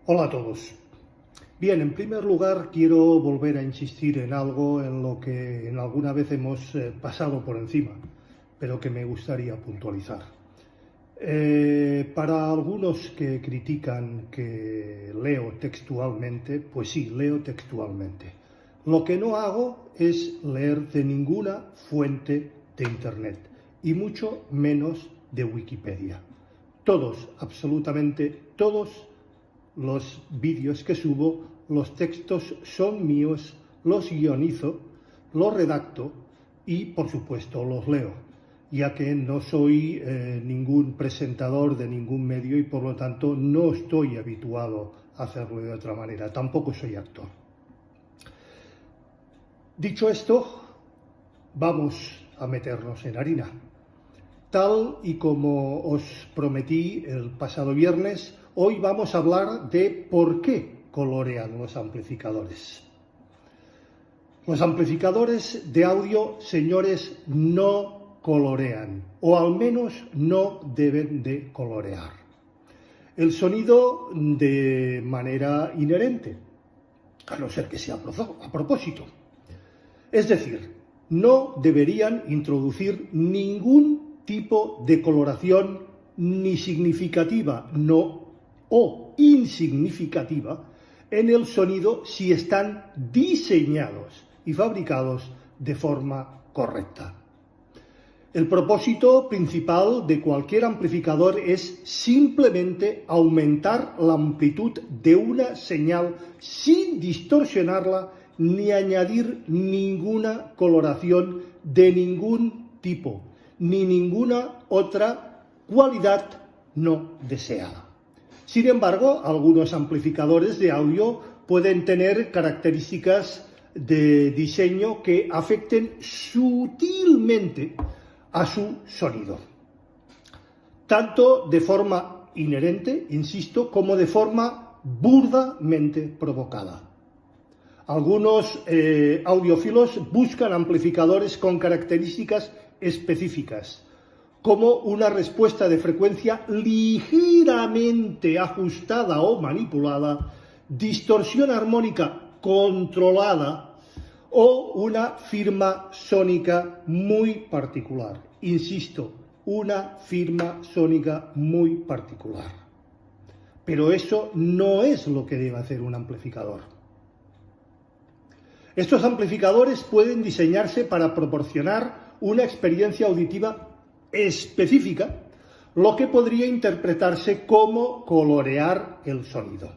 Hola a todos. Bien, en primer lugar quiero volver a insistir en algo en lo que en alguna vez hemos pasado por encima, pero que me gustaría puntualizar. Para algunos que critican que leo textualmente, pues sí, leo textualmente. Lo que no hago es leer de ninguna fuente de Internet, y mucho menos de Wikipedia. Todos, absolutamente todos, los vídeos que subo, los textos son míos, los guionizo, los redacto y, por supuesto, los leo, ya que no soy ningún presentador de ningún medio y, por lo tanto, no estoy habituado a hacerlo de otra manera. Tampoco soy actor. Dicho esto, vamos a meternos en harina. Tal y como os prometí el pasado viernes, hoy vamos a hablar de por qué colorean los amplificadores. Los amplificadores de audio, señores, no colorean, o al menos no deben de colorear el sonido de manera inherente, a no ser que sea a propósito. Es decir, no deberían introducir ningún tipo de coloración ni significativa o insignificativa en el sonido si están diseñados y fabricados de forma correcta. El propósito principal de cualquier amplificador es simplemente aumentar la amplitud de una señal sin distorsionarla ni añadir ninguna coloración de ningún tipo, ni ninguna otra cualidad no deseada. Sin embargo, algunos amplificadores de audio pueden tener características de diseño que afecten sutilmente a su sonido, tanto de forma inherente, insisto, como de forma burdamente provocada. Algunos audiófilos buscan amplificadores con características específicas, como una respuesta de frecuencia ligeramente ajustada o manipulada, distorsión armónica controlada o una firma sónica muy particular. Insisto, una firma sónica muy particular. Pero eso no es lo que debe hacer un amplificador. Estos amplificadores pueden diseñarse para proporcionar una experiencia auditiva específica, lo que podría interpretarse como colorear el sonido.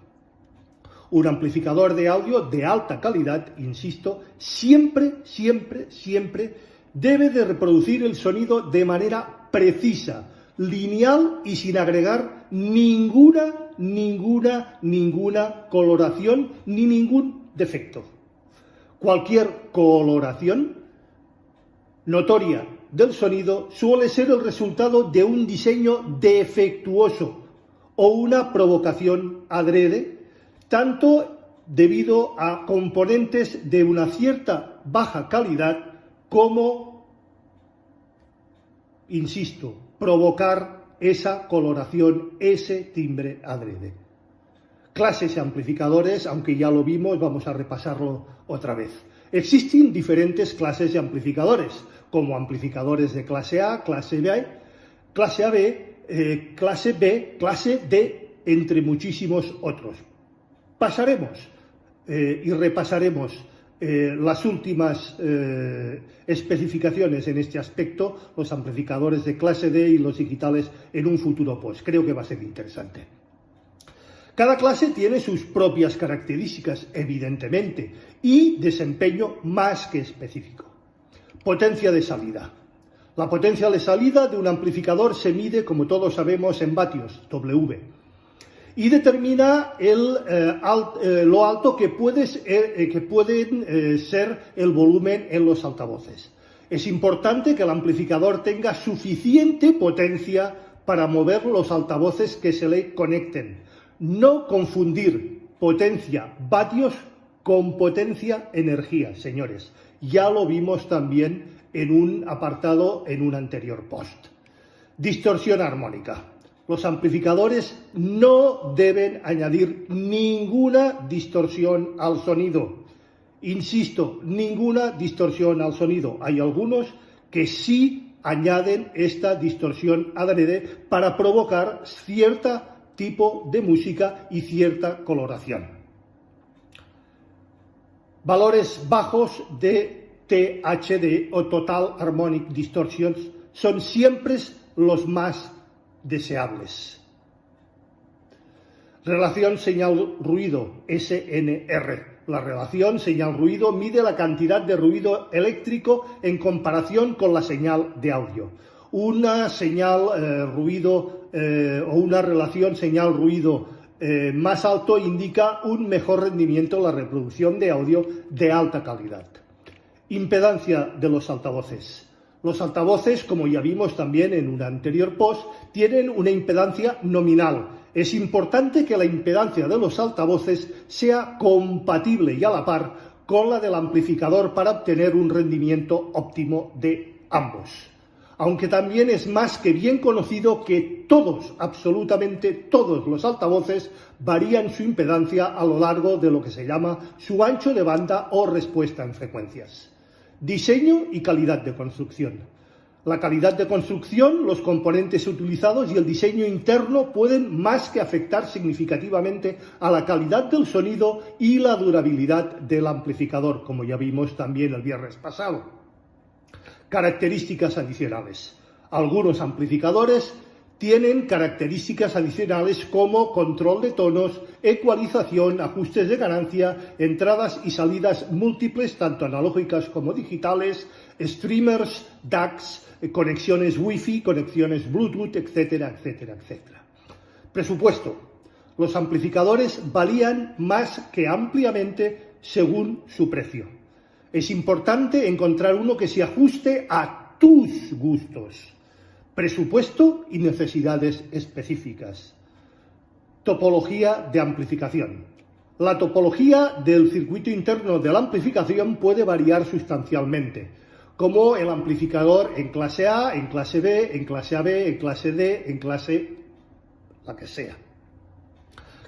Un amplificador de audio de alta calidad, insisto, siempre debe de reproducir el sonido de manera precisa, lineal y sin agregar ninguna coloración ni ningún defecto. Cualquier coloración notoria del sonido suele ser el resultado de un diseño defectuoso o una provocación adrede, tanto debido a componentes de una cierta baja calidad como, insisto, provocar esa coloración, ese timbre adrede. Clases de amplificadores, aunque ya lo vimos, vamos a repasarlo otra vez. Existen diferentes clases de amplificadores, como amplificadores de clase A, clase B, clase AB, clase B, clase D, entre muchísimos otros. Pasaremos y repasaremos las últimas especificaciones en este aspecto, los amplificadores de clase D y los digitales en un futuro post. Creo que va a ser interesante. Cada clase tiene sus propias características, evidentemente, y desempeño más que específico. Potencia de salida. La potencia de salida de un amplificador se mide, como todos sabemos, en vatios, W, y determina lo alto que pueden ser el volumen en los altavoces. Es importante que el amplificador tenga suficiente potencia para mover los altavoces que se le conecten. No confundir potencia vatios con potencia energía, señores. Ya lo vimos también en un apartado en un anterior post. Distorsión armónica. Los amplificadores no deben añadir ninguna distorsión al sonido. Insisto, ninguna distorsión al sonido. Hay algunos que sí añaden esta distorsión adrede para provocar cierto tipo de música y cierta coloración. Valores bajos de THD o Total Harmonic Distortions son siempre los más deseables. Relación señal-ruido, SNR. La relación señal-ruido mide la cantidad de ruido eléctrico en comparación con la señal de audio. Una señal ruido o una relación señal-ruido más alto indica un mejor rendimiento en la reproducción de audio de alta calidad. Impedancia de los altavoces. Los altavoces, como ya vimos también en un anterior post, tienen una impedancia nominal. Es importante que la impedancia de los altavoces sea compatible y a la par con la del amplificador para obtener un rendimiento óptimo de ambos. Aunque también es más que bien conocido que todos, absolutamente todos los altavoces varían su impedancia a lo largo de lo que se llama su ancho de banda o respuesta en frecuencias. Diseño y calidad de construcción. La calidad de construcción, los componentes utilizados y el diseño interno pueden más que afectar significativamente a la calidad del sonido y la durabilidad del amplificador, como ya vimos también el viernes pasado. Características adicionales. Algunos amplificadores tienen características adicionales como control de tonos, ecualización, ajustes de ganancia, entradas y salidas múltiples, tanto analógicas como digitales, streamers, DACs, conexiones Wi-Fi, conexiones Bluetooth, etcétera, etcétera, etcétera. Presupuesto. Los amplificadores varían más que ampliamente según su precio. Es importante encontrar uno que se ajuste a tus gustos, presupuesto y necesidades específicas. Topología de amplificación. La topología del circuito interno de la amplificación puede variar sustancialmente, como el amplificador en clase A, en clase B, en clase AB, en clase D, en clase la que sea.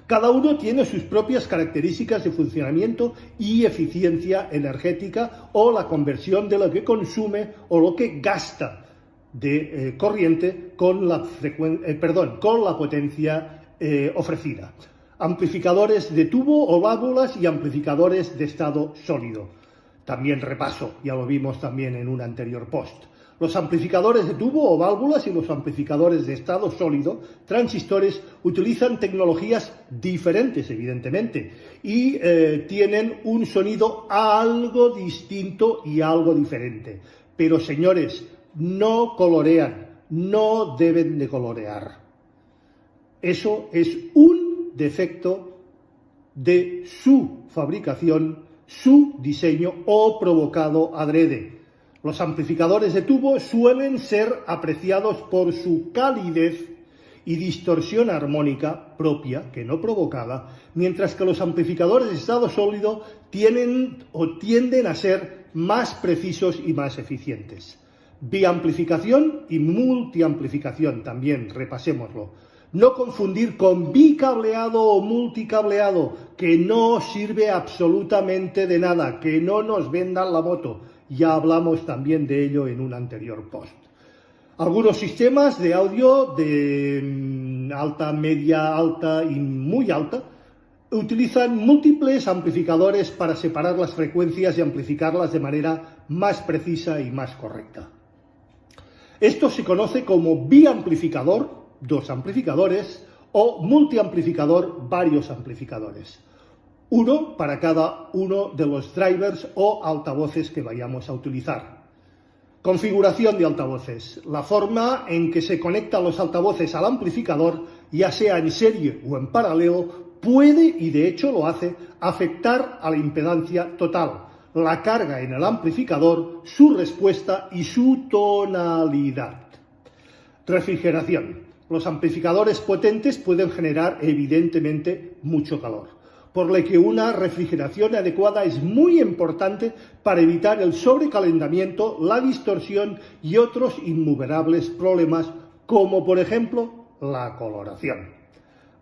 Cada uno tiene sus propias características de funcionamiento y eficiencia energética o la conversión de lo que consume o lo que gasta de corriente con la potencia ofrecida. Amplificadores de tubo o válvulas y amplificadores de estado sólido. También repaso, ya lo vimos también en un anterior post. Los amplificadores de tubo o válvulas y los amplificadores de estado sólido, transistores, utilizan tecnologías diferentes, evidentemente, y tienen un sonido algo distinto y algo diferente. Pero, señores, no colorean, no deben de colorear. Eso es un defecto de su fabricación, su diseño o provocado adrede. Los amplificadores de tubo suelen ser apreciados por su calidez y distorsión armónica propia, que no provocada, mientras que los amplificadores de estado sólido tienden a ser más precisos y más eficientes. Biamplificación y multiamplificación también, repasémoslo. No confundir con bicableado o multicableado, que no sirve absolutamente de nada, que no nos vendan la moto. Ya hablamos también de ello en un anterior post. Algunos sistemas de audio de alta, media, alta y muy alta utilizan múltiples amplificadores para separar las frecuencias y amplificarlas de manera más precisa y más correcta. Esto se conoce como biamplificador, dos amplificadores, o multiamplificador, varios amplificadores. Uno para cada uno de los drivers o altavoces que vayamos a utilizar. Configuración de altavoces. La forma en que se conectan los altavoces al amplificador, ya sea en serie o en paralelo, puede, y de hecho lo hace, afectar a la impedancia total, la carga en el amplificador, su respuesta y su tonalidad. Refrigeración. Los amplificadores potentes pueden generar evidentemente mucho calor, por lo que una refrigeración adecuada es muy importante para evitar el sobrecalentamiento, la distorsión y otros innumerables problemas, como por ejemplo la coloración.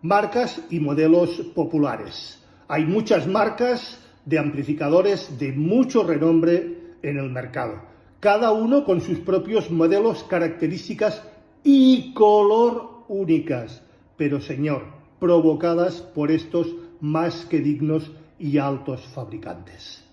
Marcas y modelos populares. Hay muchas marcas de amplificadores de mucho renombre en el mercado, cada uno con sus propios modelos, características y color únicas, pero señor, provocadas por estos más que dignos y altos fabricantes.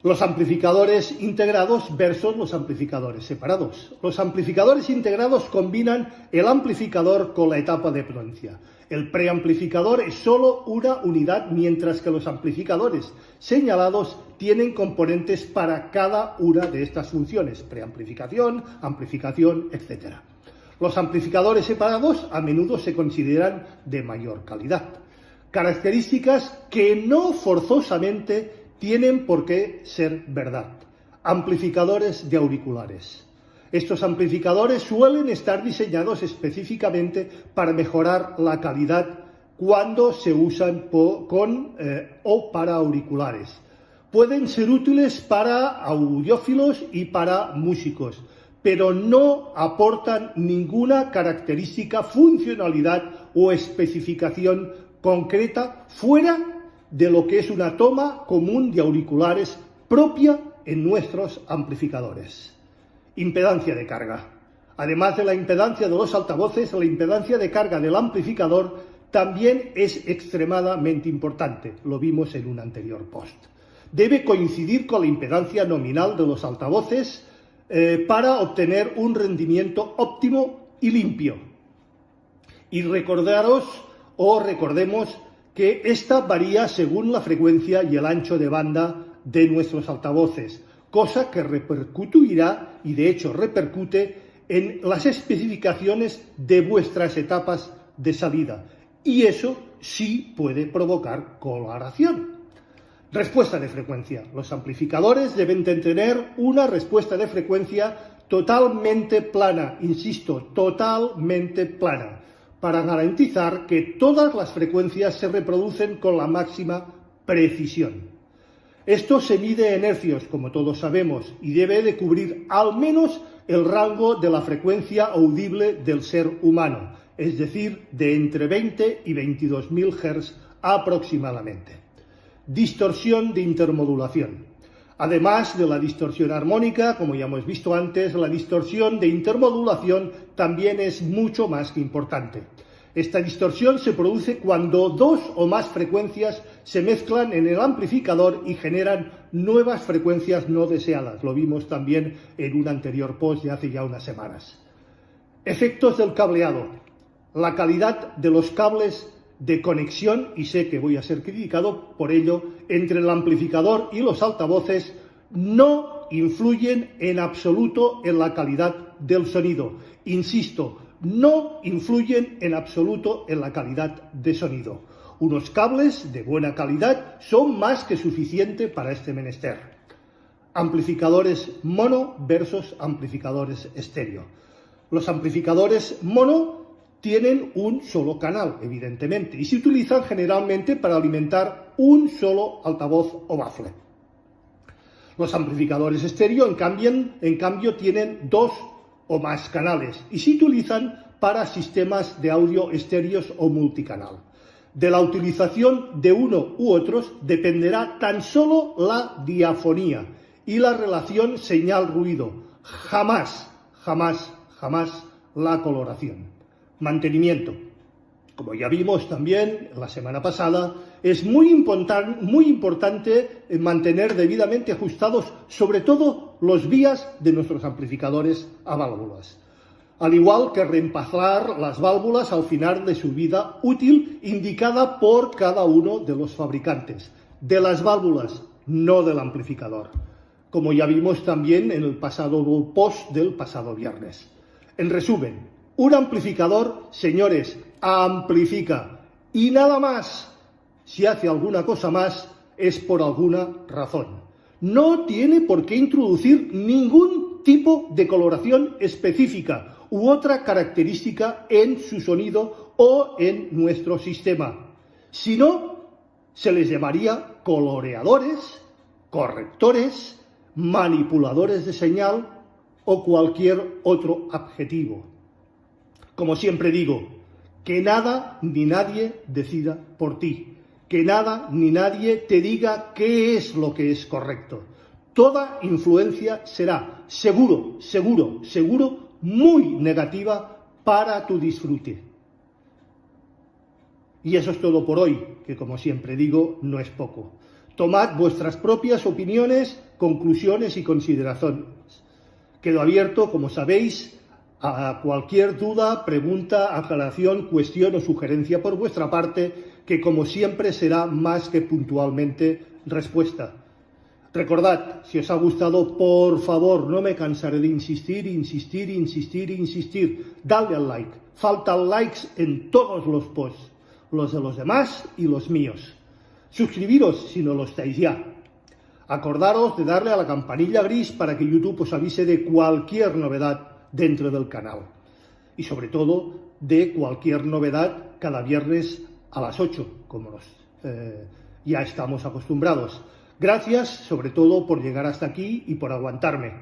Los amplificadores integrados versus los amplificadores separados. Los amplificadores integrados combinan el amplificador con la etapa de potencia. El preamplificador es solo una unidad, mientras que los amplificadores señalados tienen componentes para cada una de estas funciones: preamplificación, amplificación, etc. Los amplificadores separados a menudo se consideran de mayor calidad. Características que no forzosamente tienen por qué ser verdad. Amplificadores de auriculares. Estos amplificadores suelen estar diseñados específicamente para mejorar la calidad cuando se usan o para auriculares. Pueden ser útiles para audiófilos y para músicos, pero no aportan ninguna característica, funcionalidad o especificación concreta fuera de lo que es una toma común de auriculares propia en nuestros amplificadores. Impedancia de carga. Además de la impedancia de los altavoces, la impedancia de carga del amplificador también es extremadamente importante. Lo vimos en un anterior post. Debe coincidir con la impedancia nominal de los altavoces para obtener un rendimiento óptimo y limpio. Y recordemos que esta varía según la frecuencia y el ancho de banda de nuestros altavoces, cosa que repercutirá, y de hecho repercute, en las especificaciones de vuestras etapas de salida, y eso sí puede provocar coloración. Respuesta de frecuencia. Los amplificadores deben tener una respuesta de frecuencia totalmente plana, insisto, totalmente plana, para garantizar que todas las frecuencias se reproducen con la máxima precisión. Esto se mide en hercios, como todos sabemos, y debe de cubrir al menos el rango de la frecuencia audible del ser humano, es decir, de entre 20 y 22.000 Hz aproximadamente. Distorsión de intermodulación. Además de la distorsión armónica, como ya hemos visto antes, la distorsión de intermodulación también es mucho más que importante. Esta distorsión se produce cuando dos o más frecuencias se mezclan en el amplificador y generan nuevas frecuencias no deseadas. Lo vimos también en un anterior post de hace ya unas semanas. Efectos del cableado. La calidad de los cables de conexión, y sé que voy a ser criticado por ello, entre el amplificador y los altavoces no influyen en absoluto en la calidad del sonido. Insisto, no influyen en absoluto en la calidad de sonido. Unos cables de buena calidad son más que suficiente para este menester. Amplificadores mono versus amplificadores estéreo. Los amplificadores mono tienen un solo canal, evidentemente, y se utilizan generalmente para alimentar un solo altavoz o bafle. Los amplificadores estéreo, en cambio, tienen dos o más canales y se utilizan para sistemas de audio estéreos o multicanal. De la utilización de uno u otros dependerá tan solo la diafonía y la relación señal-ruido, jamás la coloración. Mantenimiento. Como ya vimos también la semana pasada, es muy importante mantener debidamente ajustados sobre todo los vías de nuestros amplificadores a válvulas. Al igual que reemplazar las válvulas al final de su vida útil indicada por cada uno de los fabricantes. De las válvulas, no del amplificador. Como ya vimos también en el pasado post del pasado viernes. En resumen, un amplificador, señores, amplifica y nada más. Si hace alguna cosa más es por alguna razón. No tiene por qué introducir ningún tipo de coloración específica u otra característica en su sonido o en nuestro sistema. Si no, se les llamaría coloreadores, correctores, manipuladores de señal o cualquier otro adjetivo. Como siempre digo, que nada ni nadie decida por ti, que nada ni nadie te diga qué es lo que es correcto. Toda influencia será seguro, muy negativa para tu disfrute. Y eso es todo por hoy, que como siempre digo, no es poco. Tomad vuestras propias opiniones, conclusiones y consideraciones. Quedo abierto, como sabéis, a cualquier duda, pregunta, aclaración, cuestión o sugerencia por vuestra parte, que como siempre será más que puntualmente respuesta. Recordad, si os ha gustado, por favor, no me cansaré de insistir. Dadle al like. Faltan likes en todos los posts, los de los demás y los míos. Suscribiros si no lo estáis ya. Acordaros de darle a la campanilla gris para que YouTube os avise de cualquier novedad dentro del canal. Y sobre todo, de cualquier novedad cada viernes a las 8, como ya estamos acostumbrados. Gracias, sobre todo, por llegar hasta aquí y por aguantarme.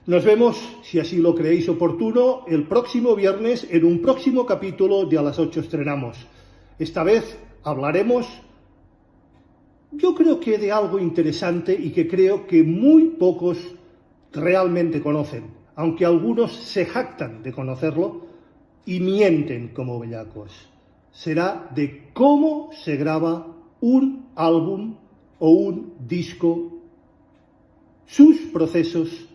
Nos vemos, si así lo creéis oportuno, el próximo viernes en un próximo capítulo de A las 8 estrenamos. Esta vez hablaremos, yo creo que de algo interesante y que creo que muy pocos realmente conocen, aunque algunos se jactan de conocerlo y mienten como bellacos. Será de cómo se graba un álbum o un disco, sus procesos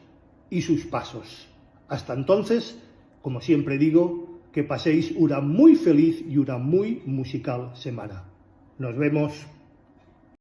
y sus pasos. Hasta entonces, como siempre digo, que paséis una muy feliz y una muy musical semana. Nos vemos.